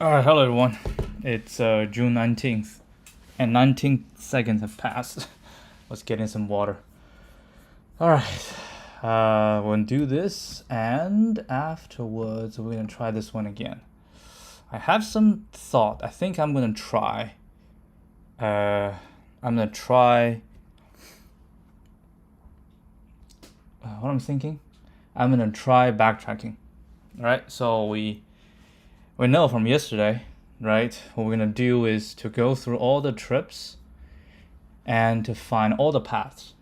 Alright, hello everyone. It's June 19th, and 19 seconds have passed. Let's get in some water. Alright, we're gonna do this, and afterwards we're gonna try this one again. I have some thought. I think I'm gonna try. What I'm thinking? I'm gonna try backtracking. Alright, so we know from yesterday, right? What we're gonna do is to go through all the trips and to find all the paths.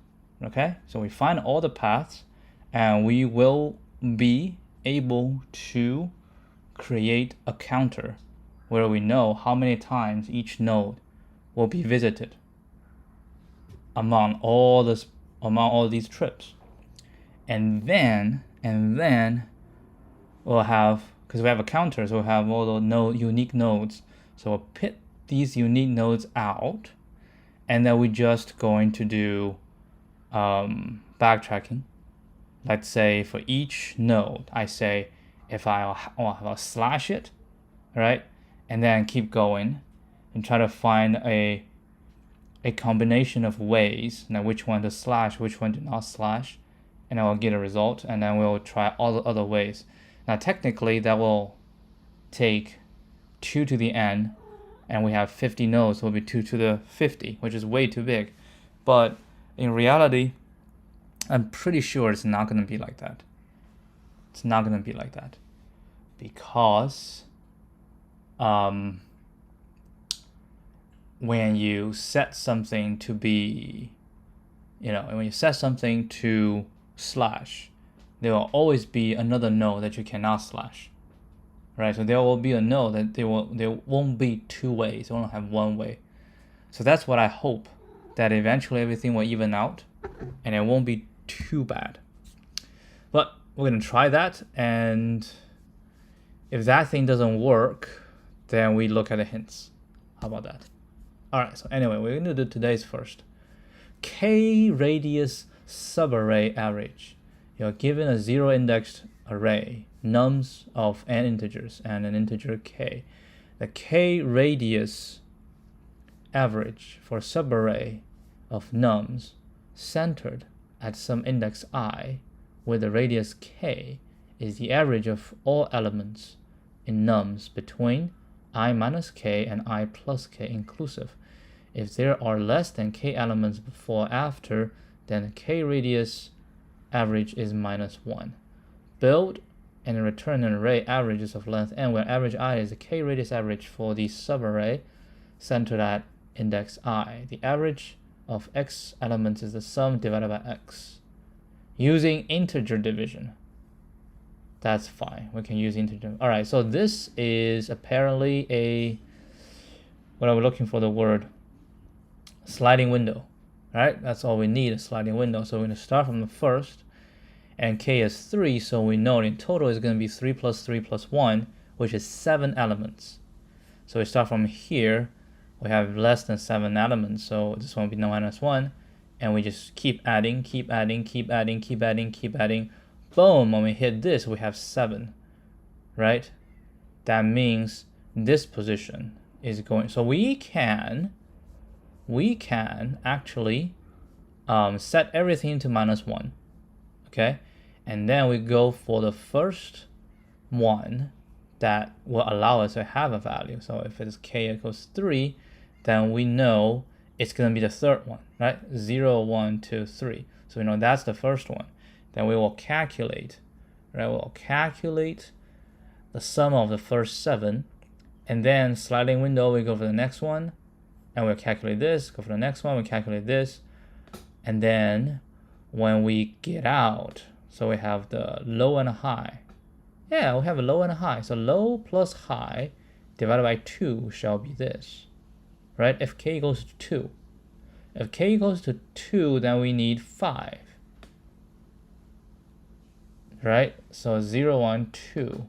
Okay, so we find all the paths and we will be able to create a counter where we know how many times each node will be visited among all these trips. And then we'll have, because we have a counter, so we'll have all the unique nodes. So we'll pit these unique nodes out, and then we're just going to do backtracking. Let's say for each node, I say if I'll slash it, right, and then keep going and try to find a combination of ways, now which one to slash, which one to not slash, and I will get a result, and then we'll try all the other ways. Now technically that will take 2 to the n, and we have 50 nodes, so it will be 2 to the 50, which is way too big. But in reality, I'm pretty sure it's not going to be like that. It's not going to be like that because when you set something to be, when you set something to slash, there will always be another node that you cannot slash, right? So there will be a node that there won't be two ways. They won't have one way. So that's what I hope, that eventually everything will even out and it won't be too bad. But we're gonna try that, and if that thing doesn't work, then we look at the hints. How about that? All right. So anyway, we're gonna do today's first. K radius subarray average. You're given a zero-indexed array, nums of n integers and an integer k. The k radius average for subarray of nums centered at some index I with the radius k is the average of all elements in nums between I minus k and I plus k inclusive. If there are less than k elements before or after, then the k radius average is -1. Build and return an array averages of length n, where average I is the k radius average for the subarray centered at index I. The average of x elements is the sum divided by x. Using integer division. That's fine. We can use integer. All right, so this is apparently what are we looking for, the word? Sliding window. All right, that's all we need, a sliding window. So we're going to start from the first, and k is 3, so we know in total is going to be 3 plus 3 plus 1, which is 7 elements. So we start from here. We have less than 7 elements, so this one will be -1, and we just keep adding. Boom, when we hit this, we have 7, right? That means this position is going, so we can actually set everything to -1, okay? And then we go for the first one that will allow us to have a value. So if it's k equals 3, then we know it's going to be the third one, right? 0, 1, 2, 3. So we know that's the first one. Then we will calculate, right? We'll calculate the sum of the first 7, and then sliding window, we go for the next one, and we'll calculate this, go for the next one, we calculate this, and then when we get out, so we have the low and a high. Yeah, we have a low and a high. So low plus high divided by 2 shall be this, right? If k equals to 2. If k equals to 2, then we need 5, right? So 0, 1, 2.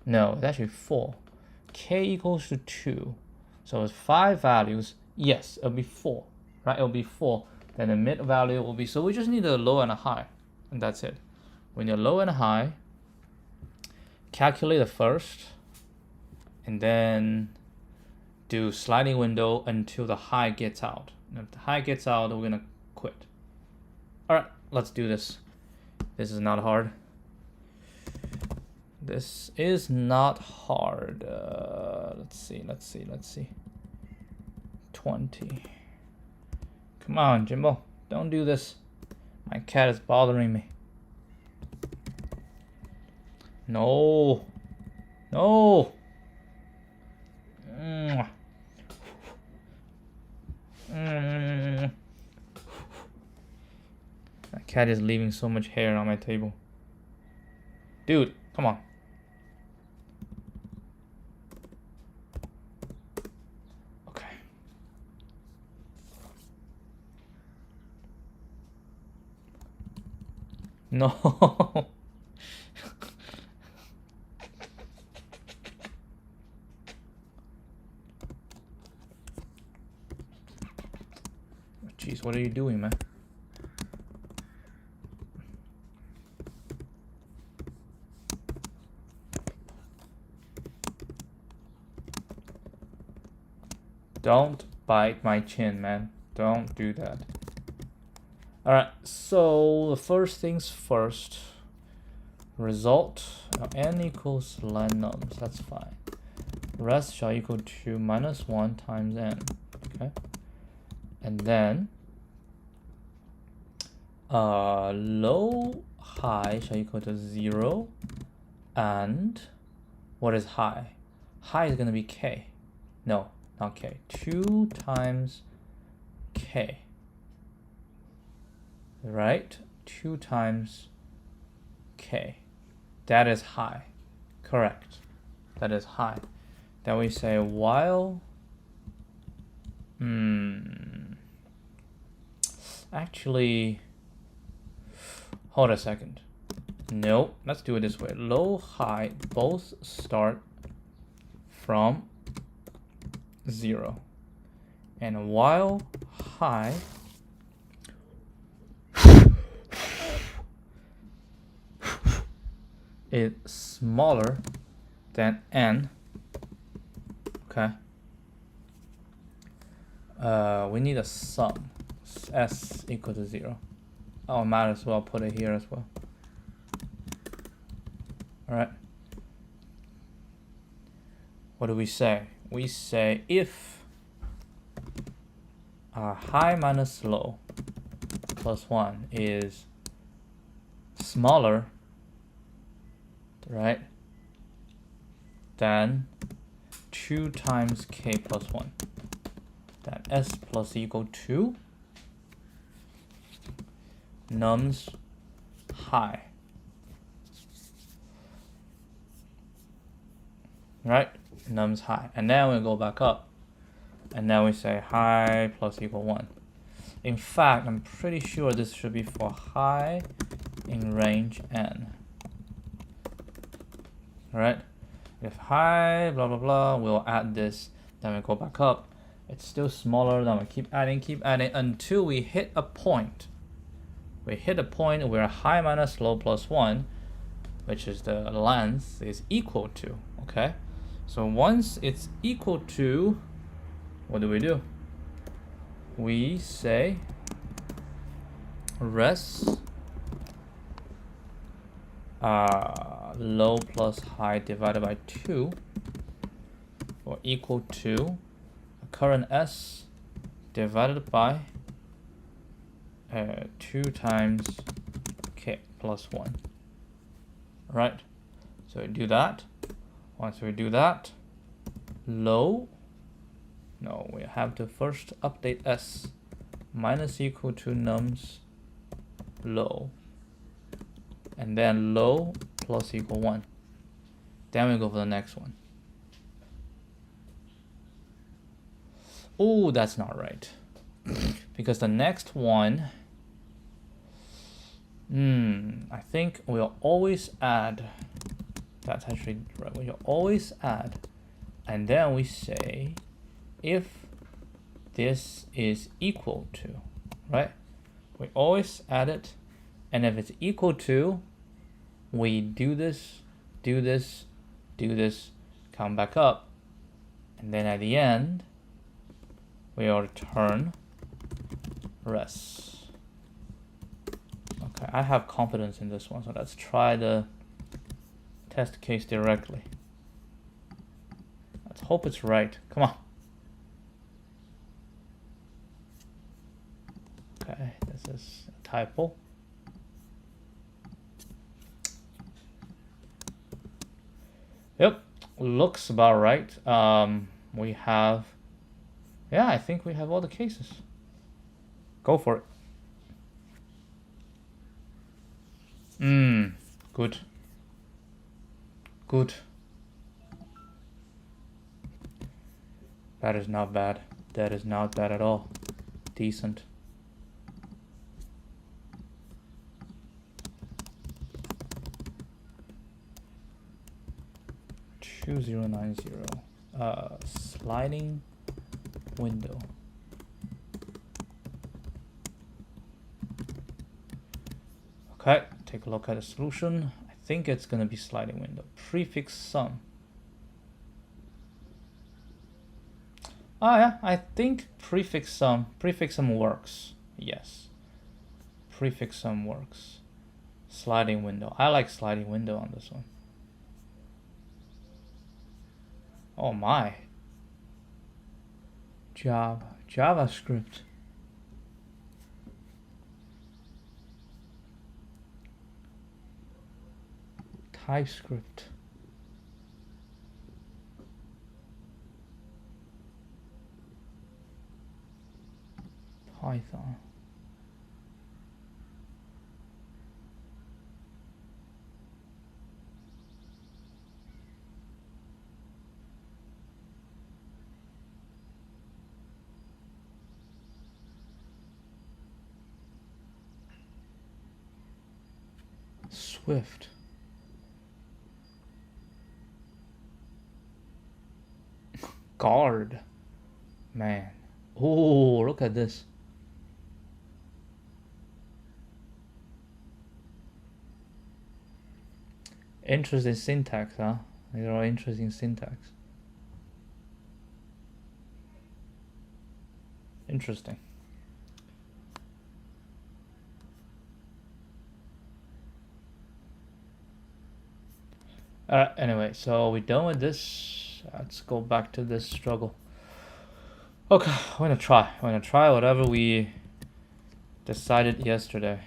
No, it's actually 4. K equals to 2. So it's 5 values. Yes, it'll be 4, right? It'll be 4. Then the mid value will be, so we just need a low and a high, and that's it. We need a low and a high. Calculate the first, and then do sliding window until the high gets out. And if the high gets out, we're gonna quit. All right, let's do this. This is not hard. This is not hard. Let's see. 20. Come on, Jimbo, don't do this. My cat is bothering me. No. No. That cat is leaving so much hair on my table. Dude, come on. Okay. No. Jeez, what are you doing, man? Don't bite my chin, man. Don't do that. Alright, so the first things first. Result n equals len nums. That's fine. Rest shall equal to -1 times n. Okay. And then low high shall equal to 0. And what is high? High is going to be k. No, not k. 2 times k. Right? 2 times k. That is high. Correct. That is high. Then we say while actually, hold a second. No, let's do it this way. Low, high both start from 0. And while high is smaller than n, okay, we need a sum. S equal to 0. Oh, might as well put it here as well. Alright. What do we say? We say if high minus low plus 1 is smaller, right, than 2 times k plus 1, then s plus equal to nums high. Right? Nums high. And then we go back up. And now we say high plus equal 1. In fact, I'm pretty sure this should be for high in range n. Alright? If high, blah, blah, blah, we'll add this. Then we go back up. It's still smaller. Then we keep adding until we hit a point. We hit a point where high minus low plus 1, which is the length, is equal to. Okay? So once it's equal to, what do? We say res low plus high divided by 2 or equal to current s divided by 2 times k plus 1. Right? So we do that. Once we do that, low, no, we have to first update s minus equal to nums low, and then low plus equal 1. Then we go for the next one. Oh, that's not right. Because the next one, I think we'll always add, that's actually right, we'll always add, and then we say if this is equal to, right? We always add it, and if it's equal to, we do this, come back up, And then at the end, we will return res. Okay, I have confidence in this one, so let's try the test case directly. Let's hope it's right. Come on. Okay, this is a typo. Yep, looks about right. We have, yeah, I think we have all the cases. Go for it. Good. Good. That is not bad. That is not bad at all. Decent. Sliding window. Okay, take a look at the solution. I think it's gonna be sliding window. Prefix sum. Oh yeah, I think prefix sum works. Yes. Prefix sum works. Sliding window. I like sliding window on this one. Oh my. JavaScript. TypeScript. Python. Swift. Guard. Man. Oh, look at this. Interesting syntax, huh? These are all interesting syntax. Interesting. Anyway, so we're done with this. Let's go back to this struggle. Okay, I'm gonna try whatever we decided yesterday.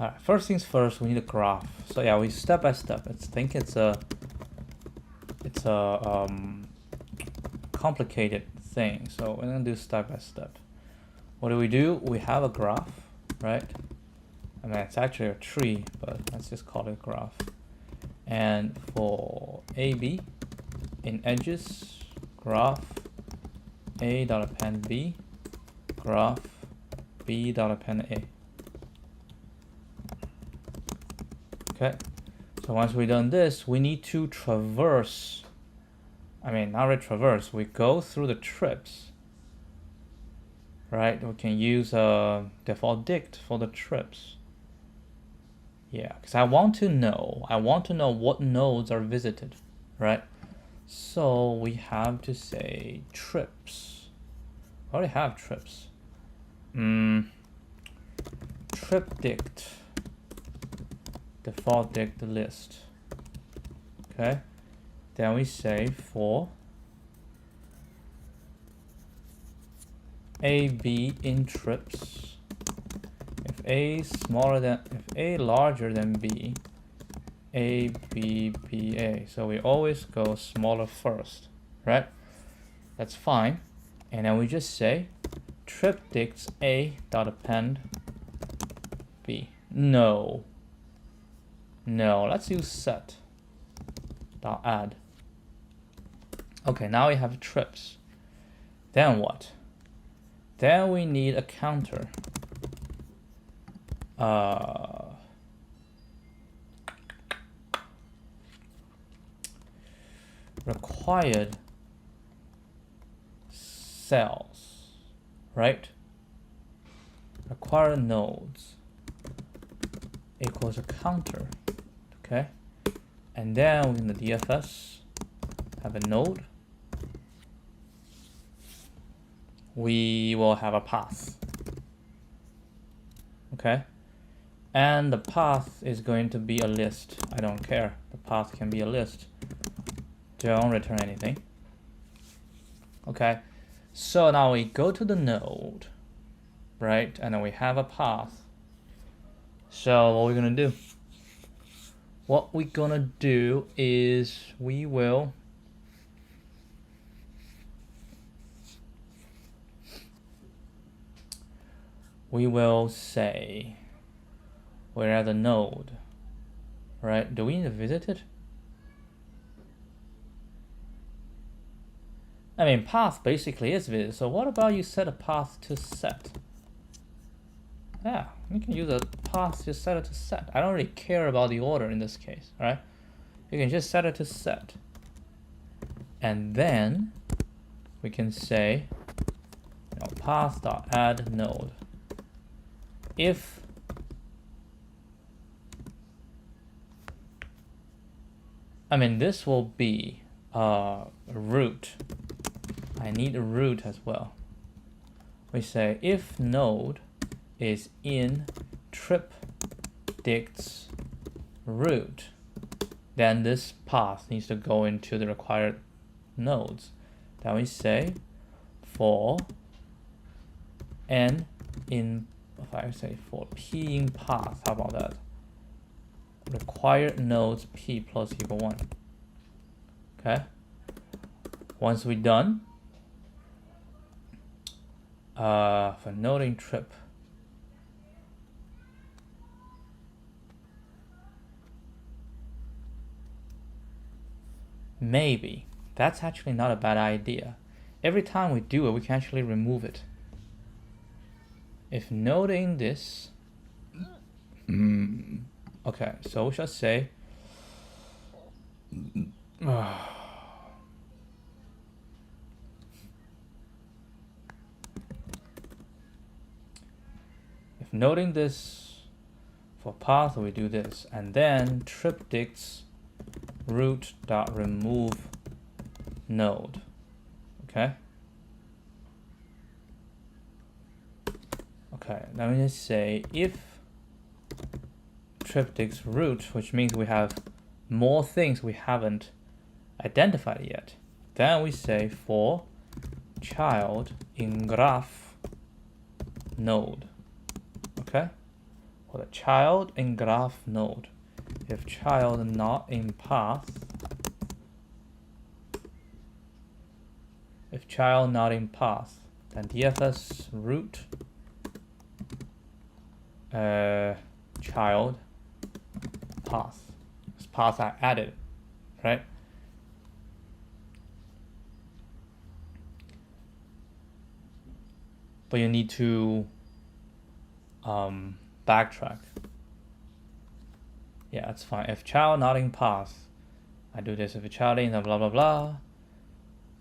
Alright, first things first, we need a graph. So yeah, we step by step. I think it's a complicated thing. So we're gonna do step by step. What do? We have a graph, right? I mean, it's actually a tree, but let's just call it a graph. And for AB, in edges, graph A dot append B, graph B dot append A. Okay, so once we've done this, we need to traverse. I mean, not really traverse. We go through the trips, right? We can use a default dict for the trips. Yeah, because I want to know what nodes are visited, right? So we have to say trips. I already have trips. Trip dict. Default dict list. Okay. Then we say for AB in trips, if A larger than B, A, B, B, A. So we always go smaller first, right? That's fine. And then we just say trip dicts A dot append B. No, let's use set dot add. Okay, now we have trips. Then what? Then we need a counter. Required cells, right? required nodes equals a counter. Okay, and then we're in the DFS have a node. We will have a path. Okay, and the path is going to be a list. I don't care. The path can be a list. Don't return anything. Okay, so now we go to the node, right? And then we have a path. So what we're gonna do? What we're gonna do is we will say we're at the node, right? Do we need to visit it? I mean, path basically is visit. So what about you set a path to set? Yeah, you can use a path to set it to set. I don't really care about the order in this case, right? You can just set it to set. And then we can say, you know, path.add node. If this will be a root. I need a root as well. We say if node is in triptychs root, then this path needs to go into the required nodes. Then we say for n in, if I say for p in path, how about that? Required nodes p plus equal 1. Okay. Once we're done, for node in trip, maybe that's actually not a bad idea. Every time we do it, we can actually remove it. If node in this, okay, so we shall say if noting this for path, we do this, and then triptychs root dot remove node. Okay. Okay, now we just say if triptychs root, which means we have more things we haven't identified yet. Then we say for child in graph node. Okay, for the child in graph node. If child not in path, if child not in path, then DFS root child path. This path I added, right? But you need to backtrack. Yeah, that's fine. If child not in path, I do this. If a child in, blah blah blah.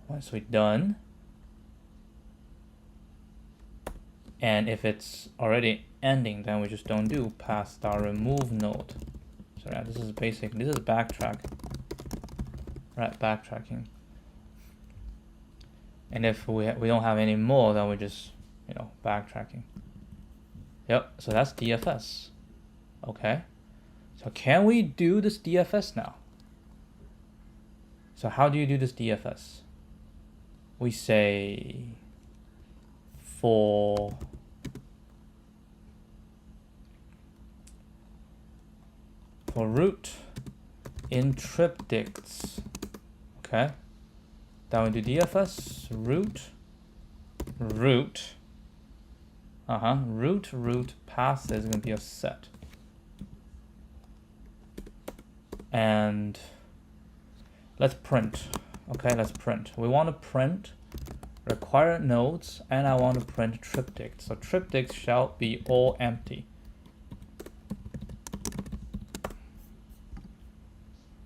Once we're done, and if it's already ending, then we just don't do path dot remove node. So yeah, this is basic. This is backtrack. Right, backtracking. And if we don't have any more, then we just, you know, backtracking. Yep. So that's DFS. Okay. So can we do this DFS now? So how do you do this DFS? We say for root in triptychs. Okay. Then we do DFS root root path is gonna be a set. And let's print. Okay, let's print. We want to print required nodes, and I want to print triptychs. So triptychs shall be all empty.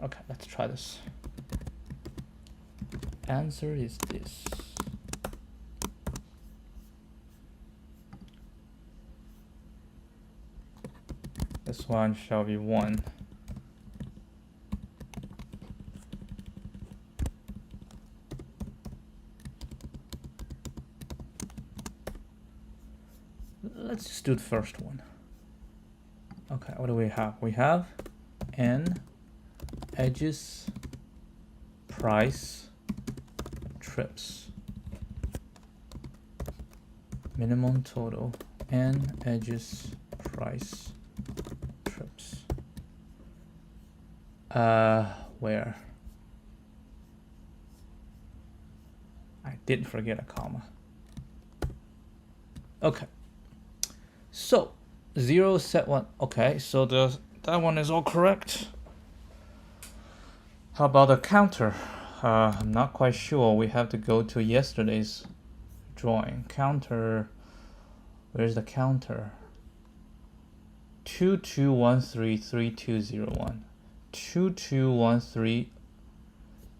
Okay, let's try this. Answer is this. one shall be 1. Let's just do the first one. Okay, what do we have? We have n edges price trips. Minimum total n edges price trips. Where? I did forget a comma. Okay. So 0 set 1. Okay, so that one is all correct. How about the counter? I'm not quite sure. We have to go to yesterday's drawing. Counter. Where's the counter? 22133201. 2213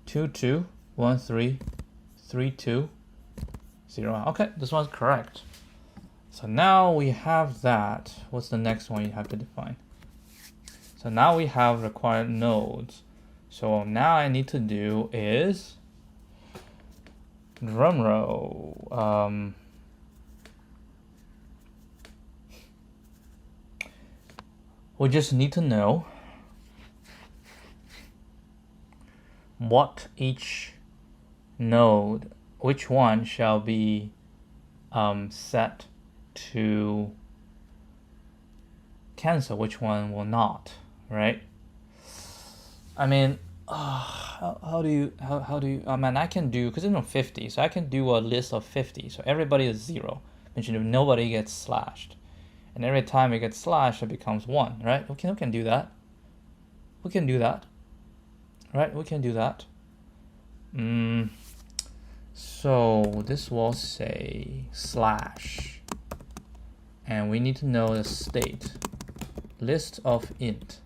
22133201. Okay, this one's correct. So now we have that. What's the next one you have to define? So now we have required nodes. So now I need to do is drum roll. We just need to know what each node, which one shall be set to cancel, which one will not, right? I mean, how do you, I mean, I can do, because it's 50, so I can do a list of 50, so everybody is 0, which means nobody gets slashed, and every time it gets slashed, it becomes 1, right? We can do that. We can do that, right? We can do that. So this will say slash, and we need to know the state, list of int,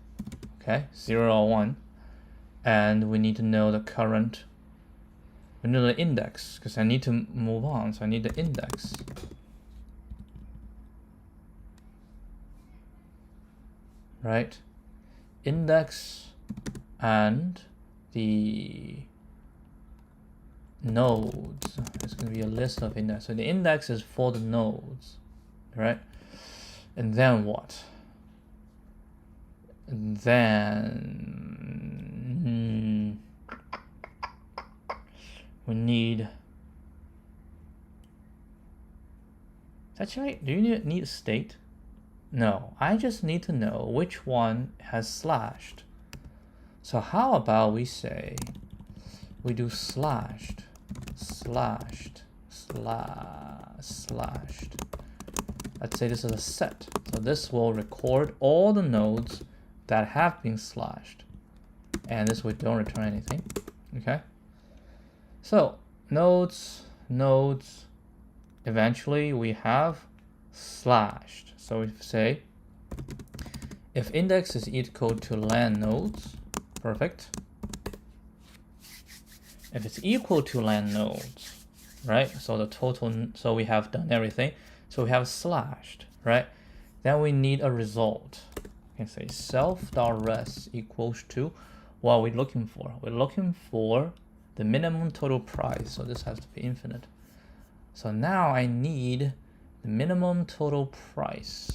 okay, 0 or 1, and we need to know the current, we need the index, because I need to move on, so I need the index. Right, index and the nodes. It's going to be a list of index. So the index is for the nodes, right? And then what? And then we need. Actually, do you need a state? No, I just need to know which one has slashed. So how about we say we do slashed. Let's say this is a set. So this will record all the nodes that have been slashed. And this way don't return anything. Okay. So nodes, eventually we have slashed. So we say if index is equal to len nodes, perfect. If it's equal to len nodes, right? So the total, so we have done everything. So we have slashed, right? Then we need a result. We can say self.res equals to what are we looking for? We're looking for the minimum total price. So this has to be infinite. So now I need the minimum total price.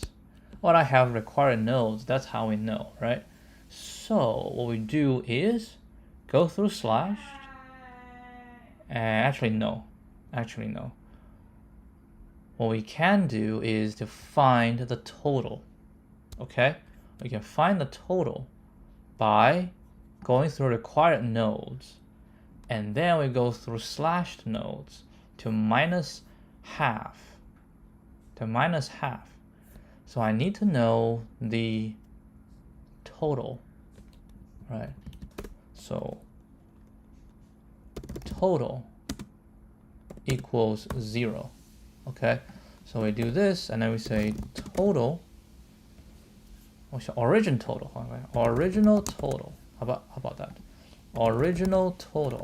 What I have required nodes, that's how we know, right? So what we do is go through slash. Actually no. What we can do is to find the total. Okay? We can find the total by going through required nodes, and then we go through slashed nodes to minus half. So I need to know the total, right? So total equals 0. Okay, so we do this, and then we say total. Original total. Original total. How about that? Original total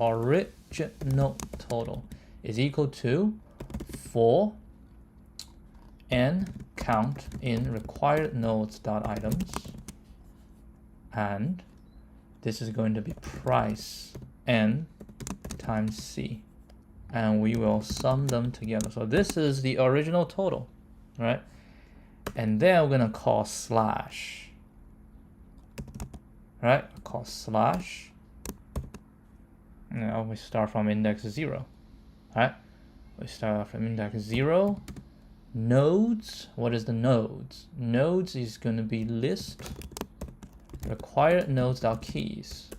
is equal to 4 n count in required nodes dot items and this is going to be price n times c, and we will sum them together. So this is the original total, right? And then we're gonna call slash, right? Call slash. Now we start from index 0, right? We start from index 0. Nodes, what is the nodes? Nodes is going to be list required nodes.keys.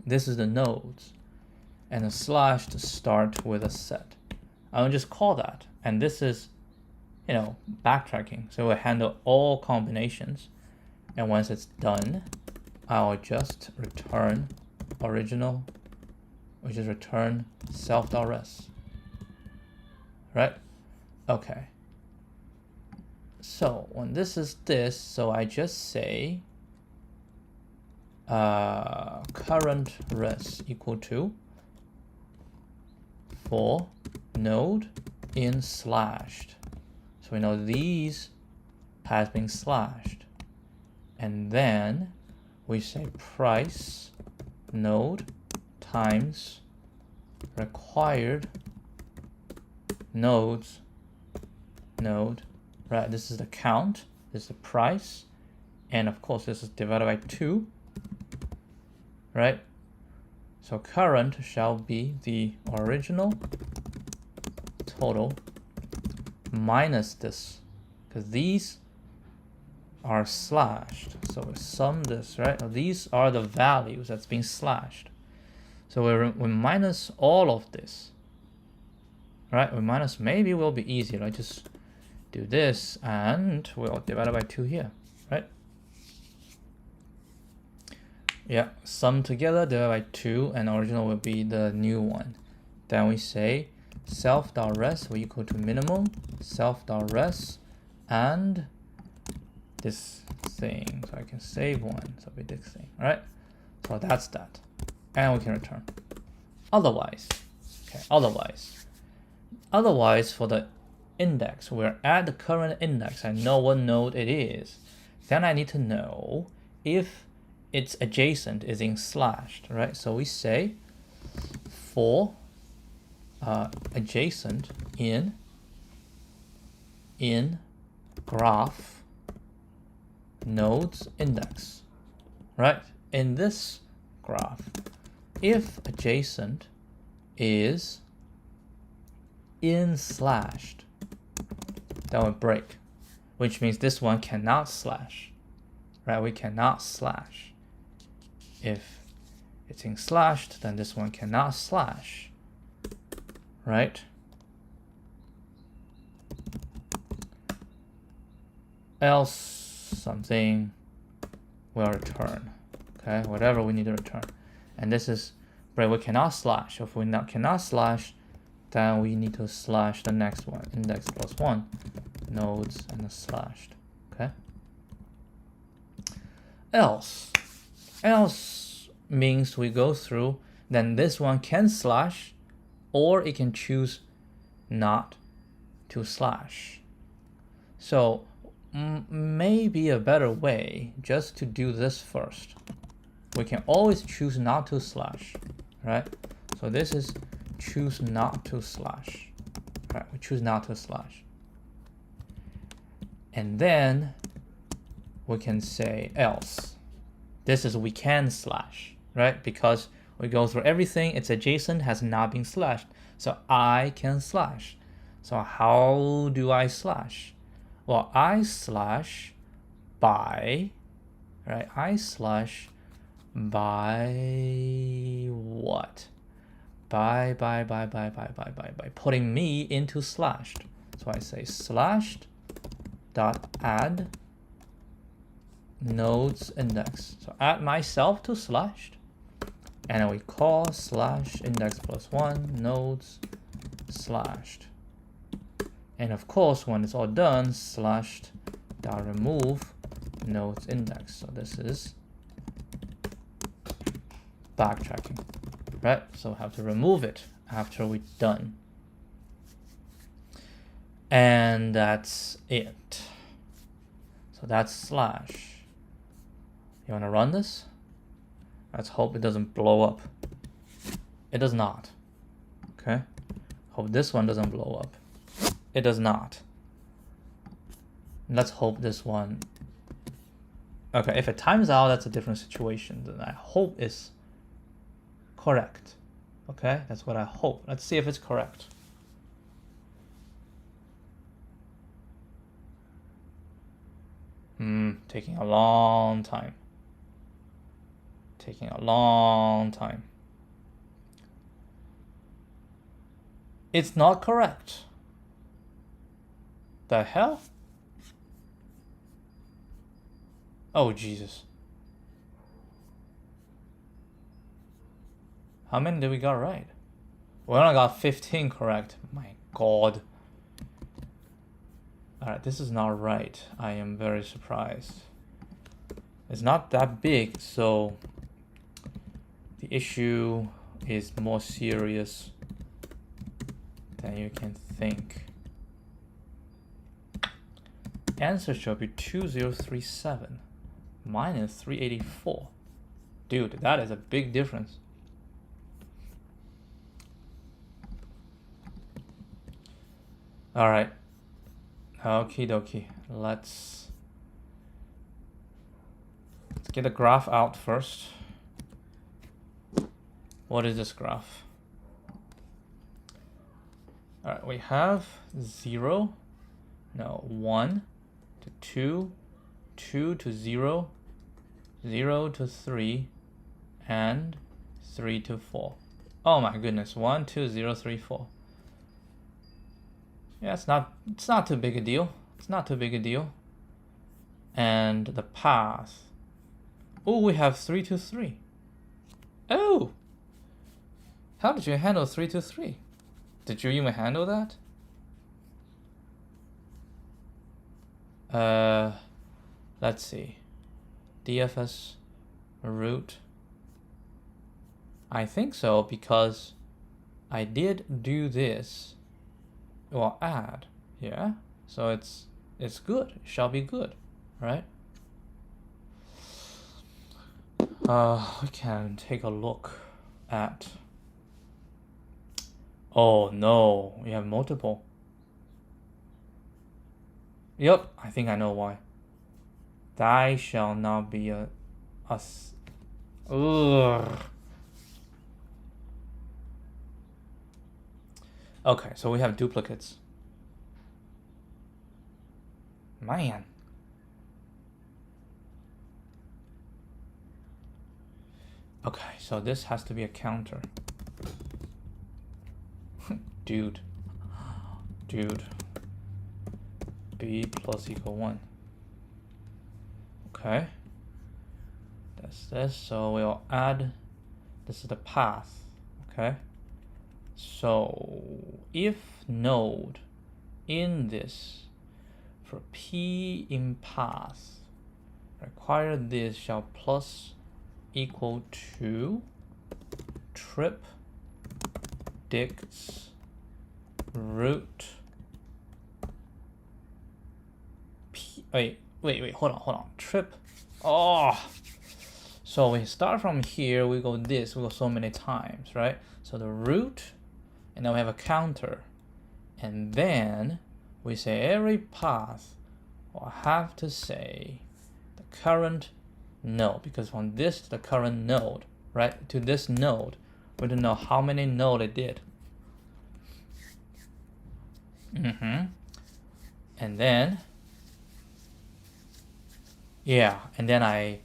This is the nodes, and a slash to start with a set. I'll just call that, and this is, you know, backtracking. So we'll handle all combinations, and once it's done, I'll just return original, which is return self.res. Right? Okay. So when this is this, so I just say current res equal to for node in slashed. So we know these has been slashed. And then we say price node times required nodes node, right? This is the count, this is the price, and of course this is divided by 2, right? So current shall be the original total minus this, because these are slashed. So we sum this, right? These are the values that's being slashed. So we minus all of this, right? We minus, maybe will be easier, right? Just do this and we'll divide it by 2 here, right? Yeah, sum together, divide by 2, and original will be the new one. Then we say self.res will equal to minimum self.res and this thing. So I can save one, so we did this thing, right? So that's that. And we can return. Otherwise, okay, otherwise for the index, we're at the current index. I know what node it is. Then I need to know if its adjacent is in slashed, right? So we say for adjacent in graph nodes index, right? In this graph, if adjacent is in slashed, that will break, which means this one cannot slash, right? We cannot slash. If it's in slashed, then this one cannot slash, right? Else something will return, okay? Whatever we need to return. And this is, right, we cannot slash. If we cannot slash, then we need to slash the next one, index plus 1, nodes and the slashed, okay? Else means we go through, then this one can slash, or it can choose not to slash. So maybe a better way just to do this first. We can always choose not to slash, right? So this is choose not to slash, right? We choose not to slash. And then we can say else. This is we can slash, right? Because we go through everything, its adjacent has not been slashed. So I can slash. So how do I slash? Well, I slash by, right? I slash by what? By putting me into slashed. So I say slashed dot add nodes index. So add myself to slashed, and then we call slash index plus 1 nodes slashed. And of course, when it's all done, slashed dot remove nodes index. So this is backtracking, right? So we have to remove it after we're done. And that's it. So that's slash. You want to run this? Let's hope it doesn't blow up. It does not. Okay. Hope this one doesn't blow up. It does not. Let's hope this one. Okay, if it times out, that's a different situation. Then I hope it's correct. Okay, that's what I hope. Let's see if it's correct. Taking a long time. Taking a long time. It's not correct. The hell? Oh, Jesus. How many did we got right? We only got 15 correct. My God. Alright, this is not right. I am very surprised. It's not that big, so the issue is more serious than you can think. Answer shall be 2037 minus 384. Dude, that is a big difference. All right. Okie dokie. Let's get the graph out first. What is this graph? All right, we have 0, no, 1 to 2, 2 to 0, 0 to 3, and 3 to 4. Oh my goodness, 1, 2, 0, 3, 4. Yeah, it's not too big a deal. It's not too big a deal. And the path. Oh, we have 3 to 3. Oh! How did you handle 3 to 3? Did you even handle that? Let's see. DFS root. I think so because I did do this. Or add, yeah. So it's good. It shall be good, right? We can take a look at. Oh no, we have multiple. Yep, I think I know why. Thy shall not be a us. Ugh. Okay, so we have duplicates. Man. Okay, so this has to be a counter. Dude. B plus equal 1. Okay. That's this, so we'll add, this is the path, okay? So if node in this for P in path require this shall plus equal to trip dicts root P. Wait, hold on. Trip. Oh, so we start from here, we go this, we go so many times, right? So the root. And then we have a counter. And then we say every path will have to say the current node. Because from this to the current node, right, to this node, we don't know how many node it did. And then, yeah, and then I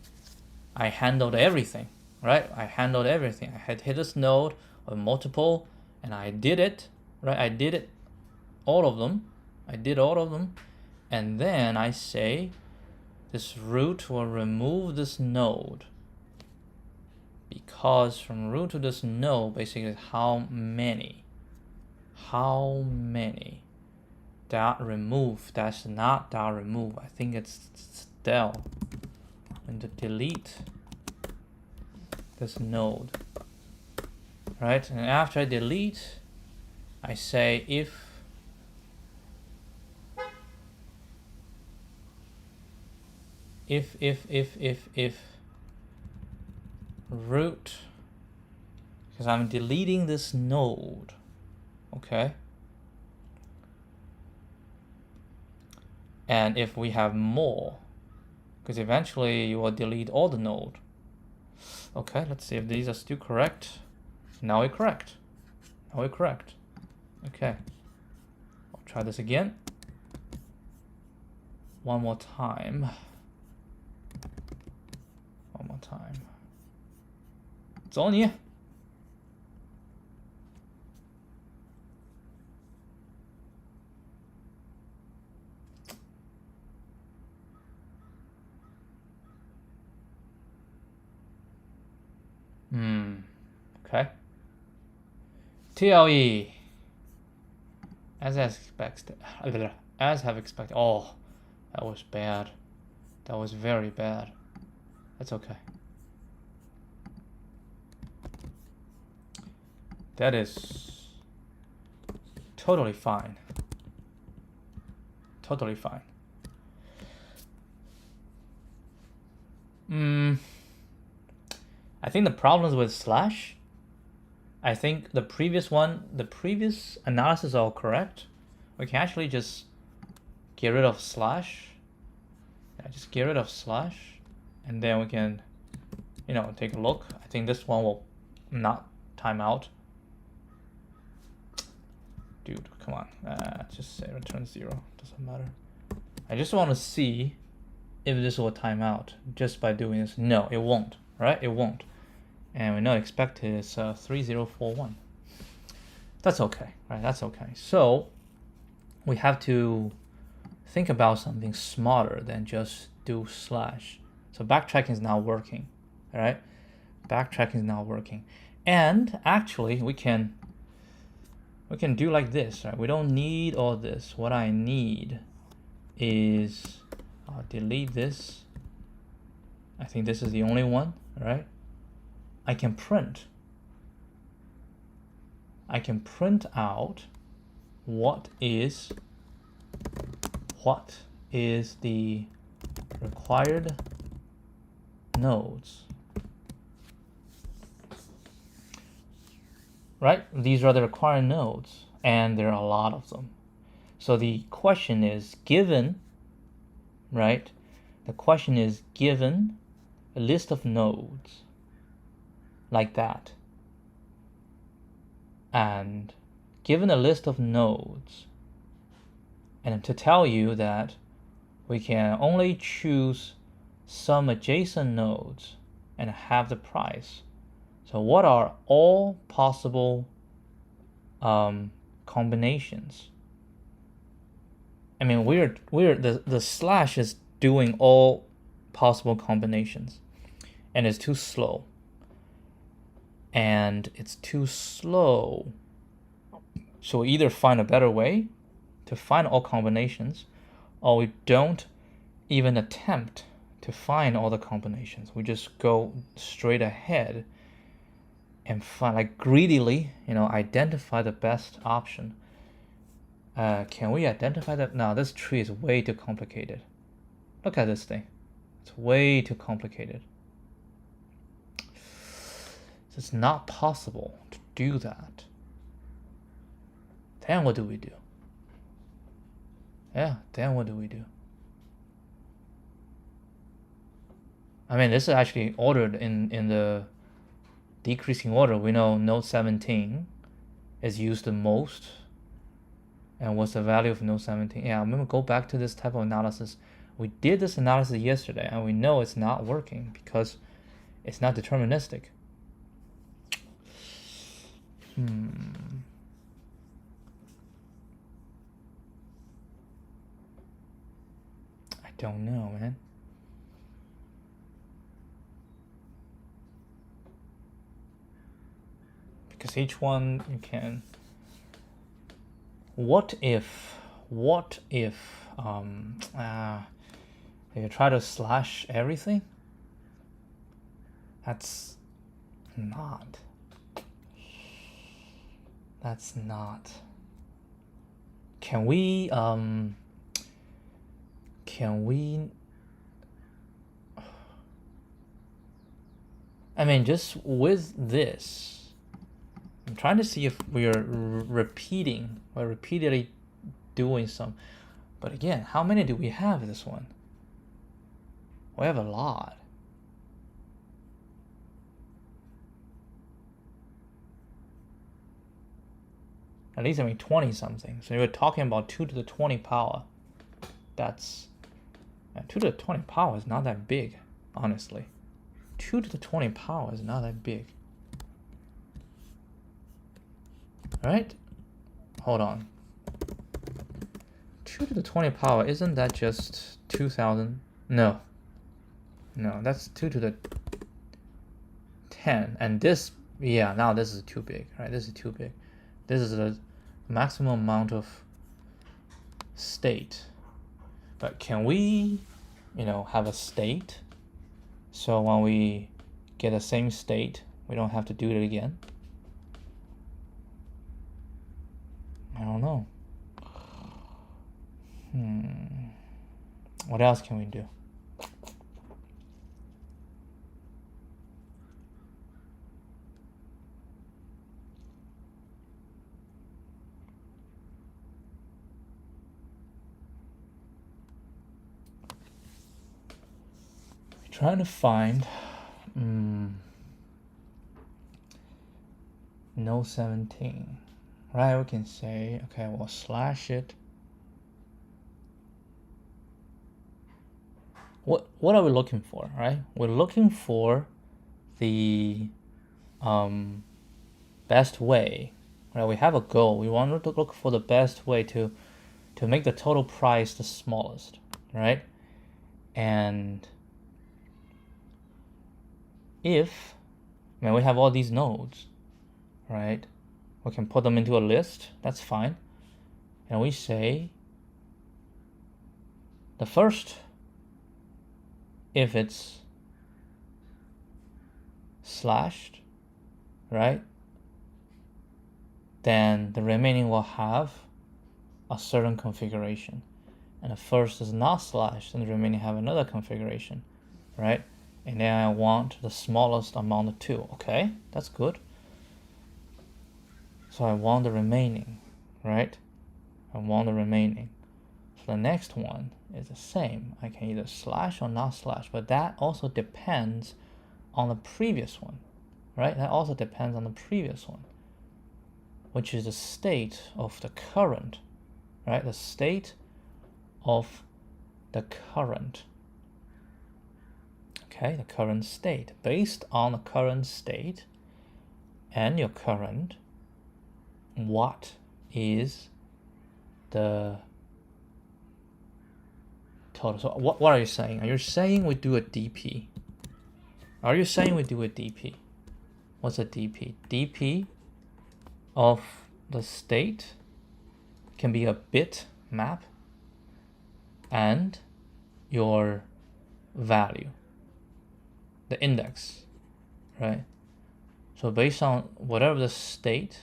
handled everything, right? I handled everything. I had hit this node with multiple. And I did it, right? I did it, all of them. I did all of them. And then I say, this root will remove this node. Because from root to this node, basically, how many? How many? Dot remove, that's not dot remove. I think it's del. And to delete this node. Right, and after I delete, I say if root, because I'm deleting this node. Okay. And if we have more, because eventually you will delete all the node. Okay, let's see if these are still correct. Now we're correct. Now we're correct. Okay. I'll try this again. One more time. One more time. It's on you. Okay. TLE. As expected. As have expected. Oh, that was bad. That was very bad. That's okay. That is totally fine. Totally fine. I think the problems with slash, I think the previous analysis are all correct. We can actually just get rid of slash. Yeah, just get rid of slash, and then we can, take a look. I think this one will not time out. Dude, come on. Just say return 0. Doesn't matter. I just want to see if this will time out just by doing this. No, it won't. Right? It won't. And we know expected is 3041. That's okay, right? That's okay. So we have to think about something smarter than just do slash. So backtracking is not working, all right? Backtracking is not working. And actually we can do like this, right? We don't need all this. What I need is delete this. I think this is the only one, right? I can print out what is the required nodes. Right? These are the required nodes, and there are a lot of them. So the question is given, right? The question is given a list of nodes like that, and given a list of nodes, and to tell you that we can only choose some adjacent nodes and have the price. So what are all possible combinations? I mean, the slash is doing all possible combinations, and it's too slow. And it's too slow. So we either find a better way to find all combinations, or we don't even attempt to find all the combinations. We just go straight ahead and find, like, greedily, identify the best option. Can we identify that? No, this tree is way too complicated. Look at this thing. It's way too complicated. It's not possible to do that. Then what do we do? Yeah, then what do we do? I mean, this is actually ordered in the decreasing order. We know node 17 is used the most. And what's the value of node 17? Yeah, I'm going to go back to this type of analysis. We did this analysis yesterday, and we know it's not working because it's not deterministic. I don't know, man. Because each one you can. What if if you try to slash everything? That's not. Can we I mean, just with this, I'm trying to see if we're repeating or repeatedly doing some. But again, how many do we have this one? We have a lot. At least, I mean, 20 something. So you're talking about 2 to the 20 power. That's 2 to the 20 power is not that big, honestly. 2 to the 20 power is not that big. Right? Hold on. 2 to the 20 power, isn't that just 2,000? No. No, that's 2 to the 10. And this, yeah, now this is too big, right? This is too big. This is the maximum amount of state. But can we, have a state? So when we get the same state, we don't have to do it again? I don't know. What else can we do? We're trying to find no 17. Right, we can say, okay, we'll slash it. What are we looking for, right? We're looking for the best way, right? We have a goal. We want to look for the best way to make the total price the smallest, right? And if, we have all these nodes, right? We can put them into a list, that's fine. And we say the first, if it's slashed, right, then the remaining will have a certain configuration. And the first is not slashed, and the remaining have another configuration, right? And then I want the smallest among the two. Okay, that's good. So I want the remaining, right? I want the remaining. So the next one is the same. I can either slash or not slash, but that also depends on the previous one, right? That also depends on the previous one, which is the state of the current, right? The state of the current. Okay, the current state. Based on the current state and your current, what is the total? So what are you saying? Are you saying we do a DP? Are you saying we do a DP? What's a DP? DP of the state can be a bit map and your value, the index, right? So based on whatever the state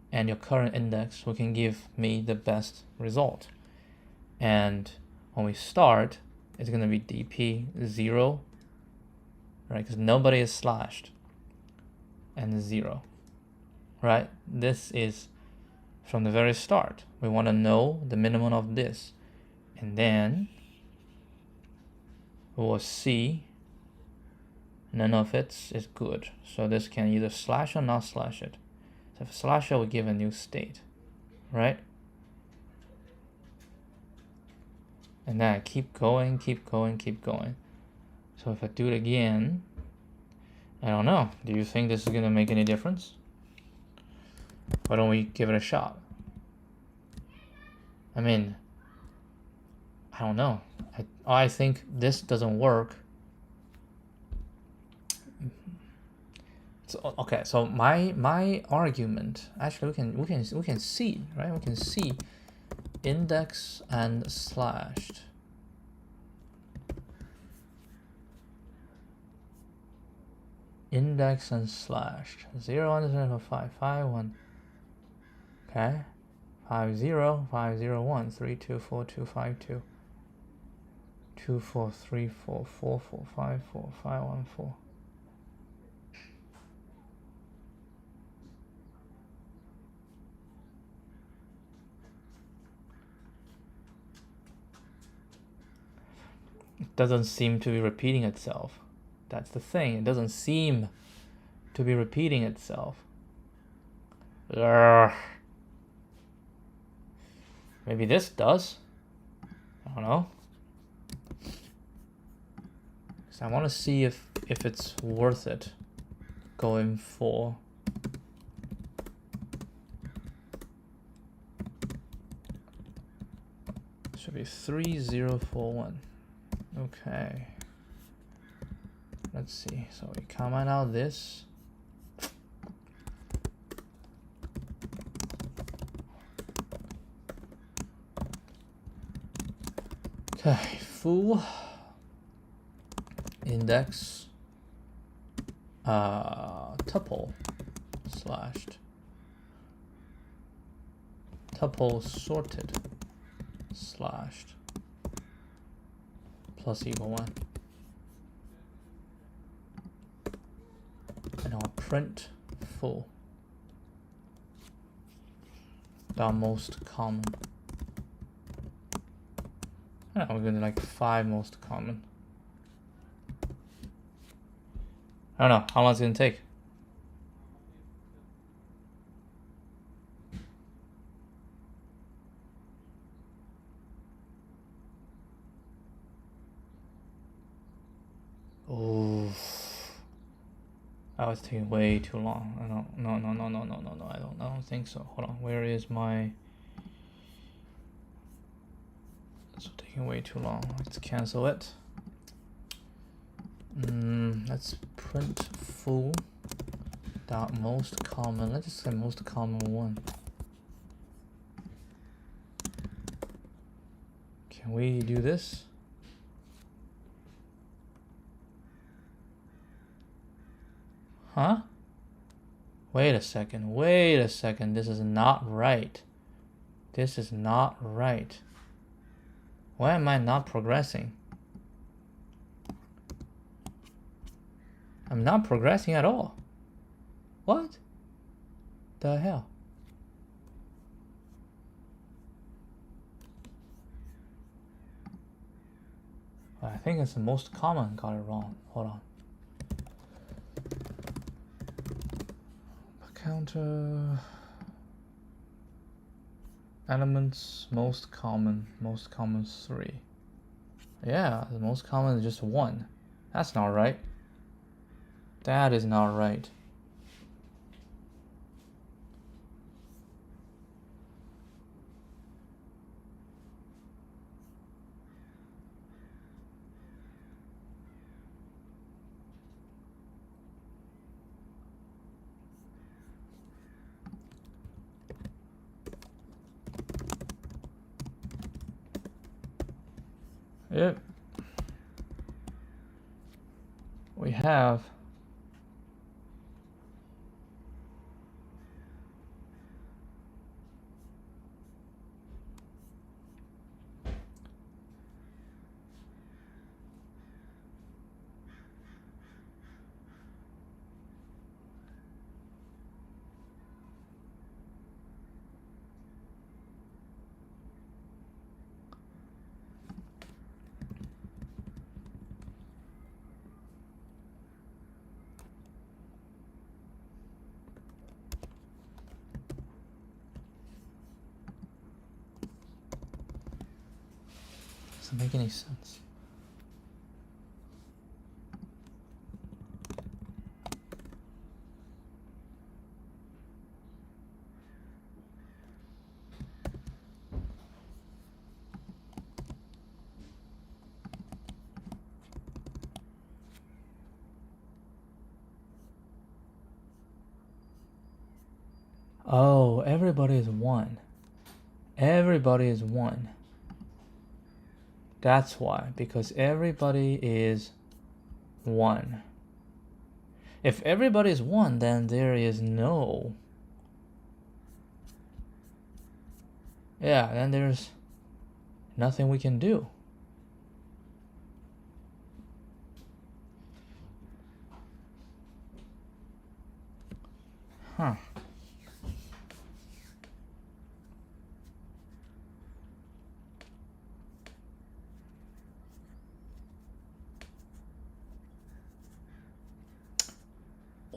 and your current index, we can give me the best result. And when we start, it's going to be DP 0, right? Because nobody is slashed, and 0, right? This is from the very start. We want to know the minimum of this, and then we will see none of it is good. So this can either slash or not slash it. So if slash it, we give a new state, right? And then I keep going, keep going, keep going. So if I do it again, I don't know. Do you think this is going to make any difference? Why don't we give it a shot? I mean, I don't know. I think this doesn't work. So, okay, so my argument, actually we can see, right? We can see index and slashed. Index and slashed. 0, 1, 0, 5, 5, 1. Okay. 5, 0, 5, 0, 1, 3, 2, 4, 2, 5, 2. 2, 4, 3, 4, 4, 4, 5, 4, 5, 1, 4. doesn't seem to be repeating itself. That's the thing. It doesn't seem to be repeating itself. Urgh. Maybe this does. I don't know. So I want to see if it's worth it going for. Should be 3041. Okay. Let's see. So we comment out this. Okay, foo index tuple slashed tuple sorted slashed plus equal 1. And I'll print full the most common. We're gonna like 5 most common. I don't know how long it's gonna take. Oh, that was taking way too long. I don't. No. I don't think so. Hold on. Where is my? It's taking way too long. Let's cancel it. Let's print full dot most common. Let's just say most common 1. Can we do this? Huh? Wait a second. This is not right. This is not right. Why am I not progressing? I'm not progressing at all. What the hell? I think it's the most common. Got it wrong. Hold on. Counter elements most common 3. Yeah, the most common is just 1. That's not right. That is not right. Yep. We have doesn't make any sense. Oh, everybody is 1. Everybody is 1. That's why, because everybody is 1. If everybody is 1, then there is no... Yeah, then there's nothing we can do. Huh.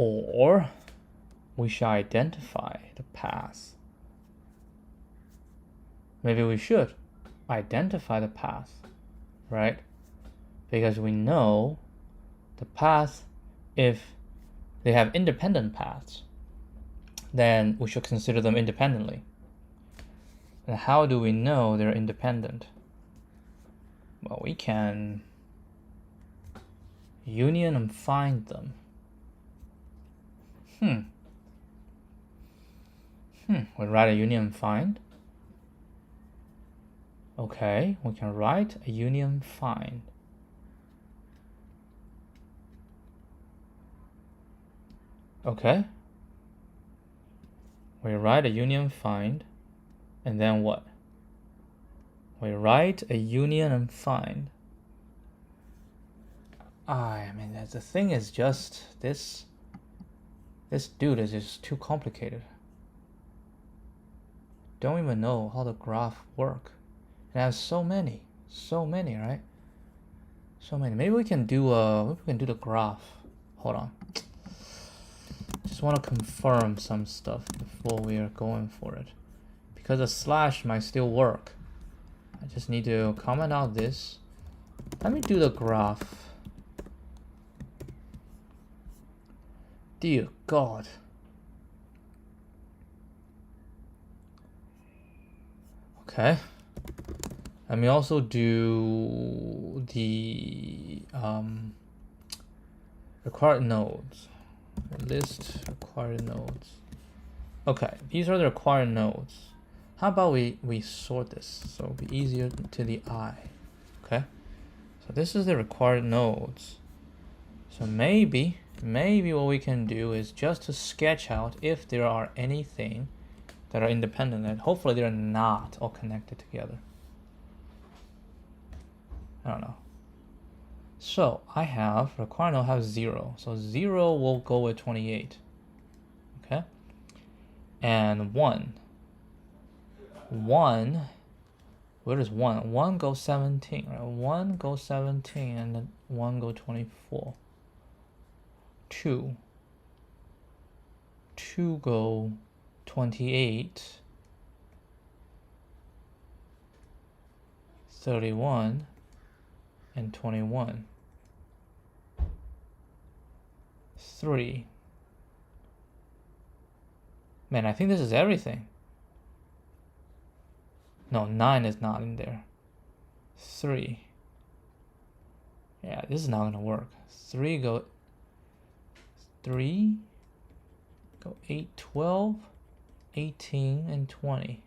Or we shall identify the path. Maybe we should identify the path, right? Because we know the path, if they have independent paths, then we should consider them independently. And how do we know they're independent? Well, we can union and find them. We write a union and find. Okay, we can write a union find. Okay. We write a union find, and then what? We write a union and find. I mean, the thing is just this dude is just too complicated. Don't even know how the graph work. It has so many, right? So many. Maybe we can do the graph. Hold on. Just want to confirm some stuff before we are going for it, because a slash might still work. I just need to comment out this. Let me do the graph. Dear God. Okay. Let me also do the required nodes. List required nodes. Okay, these are the required nodes. How about we sort this so it'll be easier to the eye. Okay, so this is the required nodes. So maybe what we can do is just to sketch out if there are anything that are independent, and hopefully they're not all connected together. I don't know. So I have required node have 0. So 0 will go with 28. Okay. And 1. 1. Where does 1? 1 goes 17. Right? 1 goes 17 and then 1 go 24. 2. 2 go 28. 31 and 21. 3. Man, I think this is everything. No, 9 is not in there. 3. Yeah, this is not gonna work. 3 go 8, 12, 18, and 20.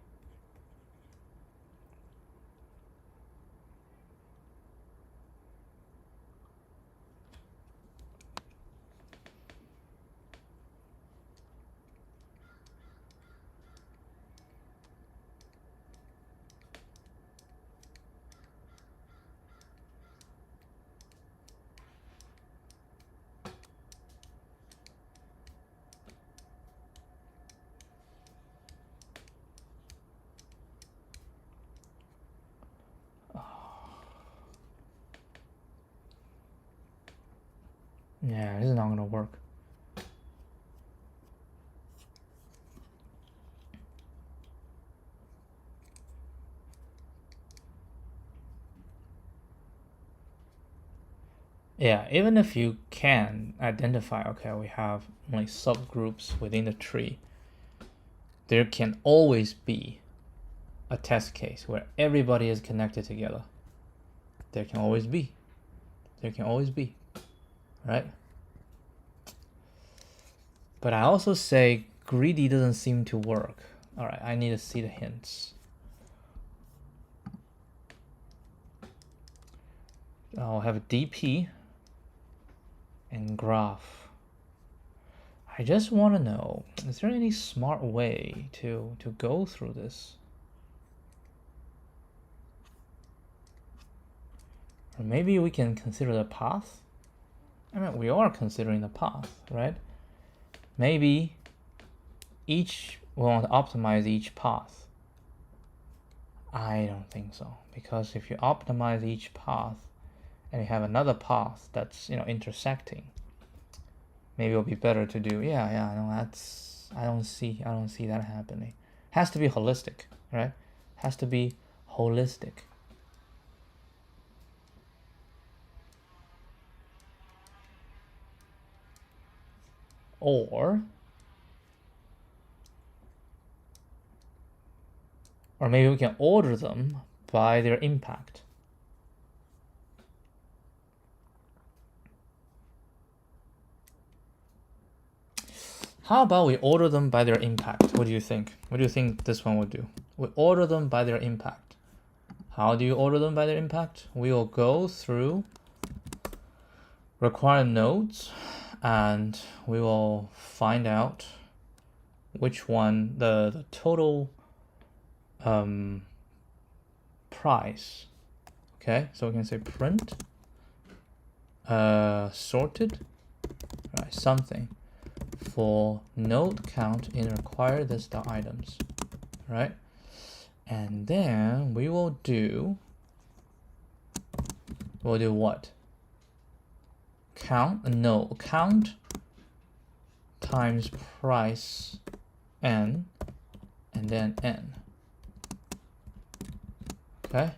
Yeah, this is not gonna work. Yeah, even if you can identify, okay, we have only subgroups within the tree, there can always be a test case where everybody is connected together. There can always be. Right? But I also say greedy doesn't seem to work. All right, I need to see the hints. I'll have a DP and graph. I just want to know, is there any smart way to go through this? Or maybe we can consider the path? I mean, we are considering the path, right? Maybe we want to optimize each path. I don't think so, because if you optimize each path and you have another path that's intersecting, maybe it'll be better to do. Yeah, no, that's, I don't see that happening. Has to be holistic, right? Has to be holistic. Or maybe we can order them by their impact. How about we order them by their impact? What do you think? What do you think this one would do? We order them by their impact. How do you order them by their impact? We will go through required nodes and we will find out which one, the total price. Okay, so we can say print sorted, right, something for node count in required this.items, right? And then we will do, what? Count times price n, and then n. Okay,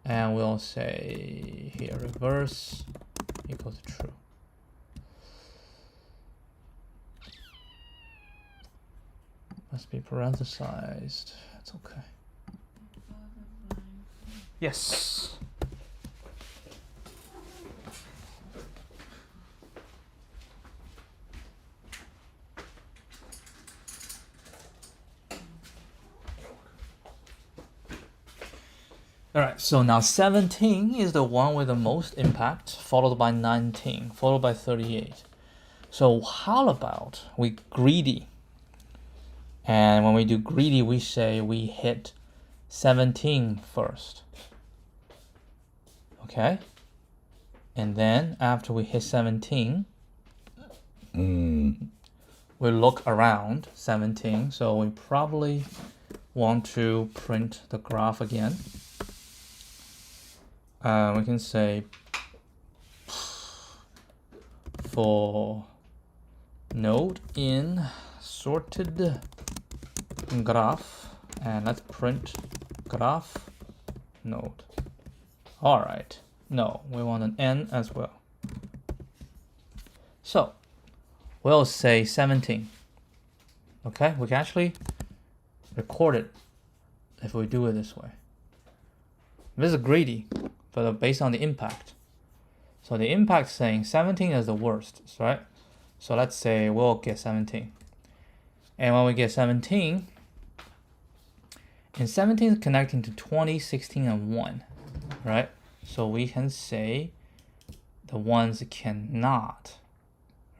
and we'll say here reverse equals true. Must be parenthesized. That's okay. Yes. All right, so now 17 is the one with the most impact, followed by 19, followed by 38. So how about we greedy? And when we do greedy, we say we hit 17 first. Okay? And then after we hit 17, we look around 17. So we probably want to print the graph again. We can say for node in sorted graph, and let's print graph node. All right, no, we want an n as well. So we'll say 17. Okay, we can actually record it if we do it this way. This is greedy, but based on the impact. So the impact saying 17 is the worst, right? So let's say we'll get 17. And when we get 17, and 17 is connecting to 20, 16, and 1, right? So we can say the ones cannot,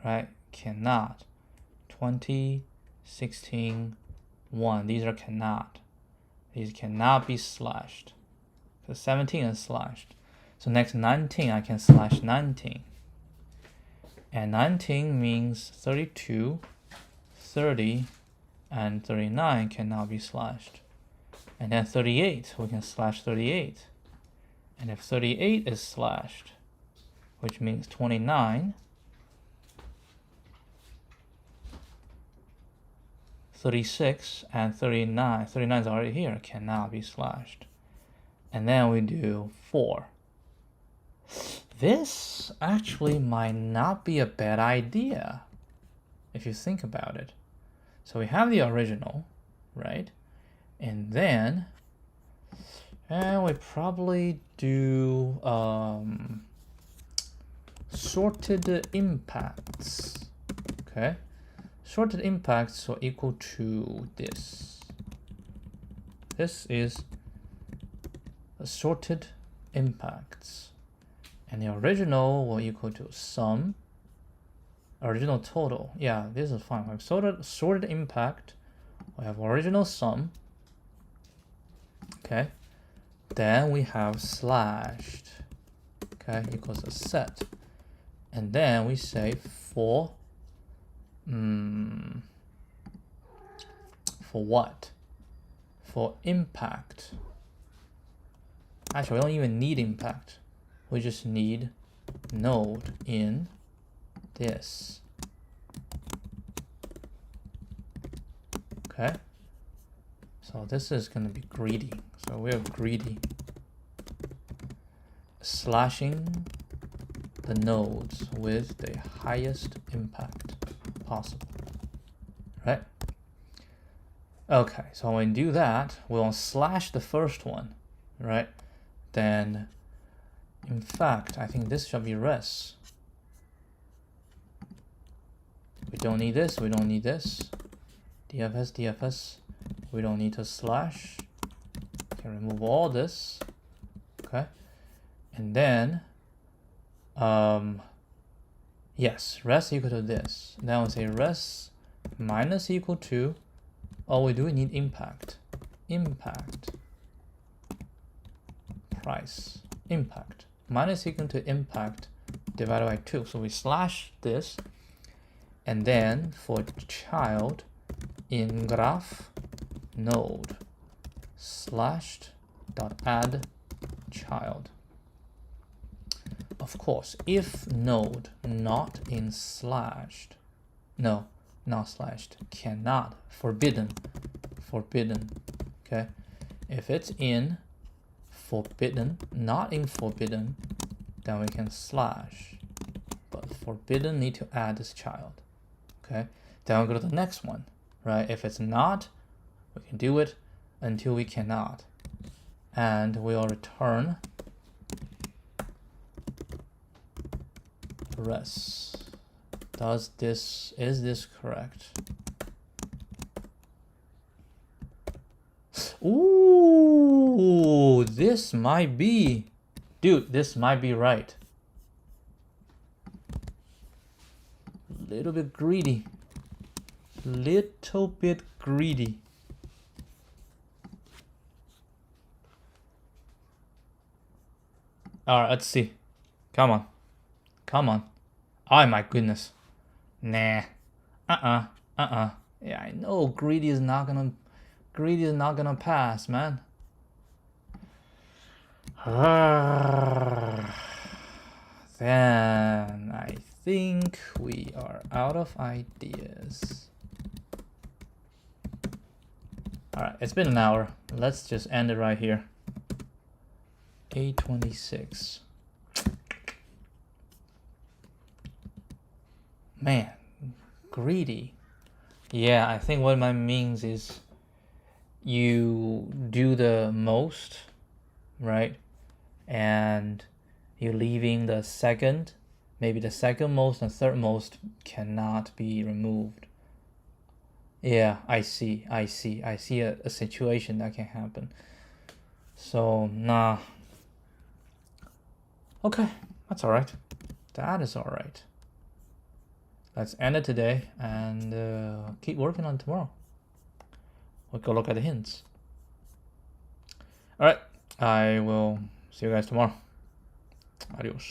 right? Cannot. 20, 16, 1. These are cannot. These cannot be slashed. So 17 is slashed. So next 19, I can slash 19. And 19 means 32, 30, and 39 cannot be slashed. And then 38, we can slash 38. And if 38 is slashed, which means 29, 36, and 39, 39 is already here, cannot be slashed. And then we do 4. This actually might not be a bad idea if you think about it. So we have the original, right? And then we probably do sorted impacts. Okay, sorted impacts are equal to this. This is a sorted impacts, and the original will equal to sum original total. Yeah, this is fine. We have sorted impact. We have original sum. Okay, then we have slashed. Okay, equals a set, and then we say for what? For impact. Actually, we don't even need impact. We just need node in this. Okay. So this is going to be greedy. So we're greedy. Slashing the nodes with the highest impact possible. Right? Okay, so when we do that, we'll slash the first one, right? Then, in fact, I think this should be res. We don't need this, we don't need this. DFS, DFS. We don't need to slash. Can remove all this. Okay. And then, yes, res equal to this. Then we'll say res minus equal to, oh, we do need impact. Impact. Price. Impact. Minus equal to impact divided by 2. So we slash this. And then for child in graph node slashed dot add child. Of course, if node not in slashed, no, not slashed, cannot, forbidden, okay? If it's in forbidden, not in forbidden, then we can slash. But forbidden need to add this child, okay? Then we'll go to the next one, right? If it's not, we can do it until we cannot. And we'll return res. Is this correct? Ooh, this might be, dude, this might be right. Little bit greedy. Little bit greedy. Alright, let's see. Come on. Come on. Oh my goodness. Nah. Yeah, I know greedy is not gonna pass, man. Then I think we are out of ideas. Alright, it's been an hour. Let's just end it right here. 8:26. Man, greedy. Yeah, I think what that means is you do the most, right? And you're leaving the second, maybe the second most and third most cannot be removed. Yeah, I see a situation that can happen. So, nah. Okay, that's all right. That is all right. Let's end it today and keep working on tomorrow. We'll go look at the hints. All right, I will see you guys tomorrow. Adios.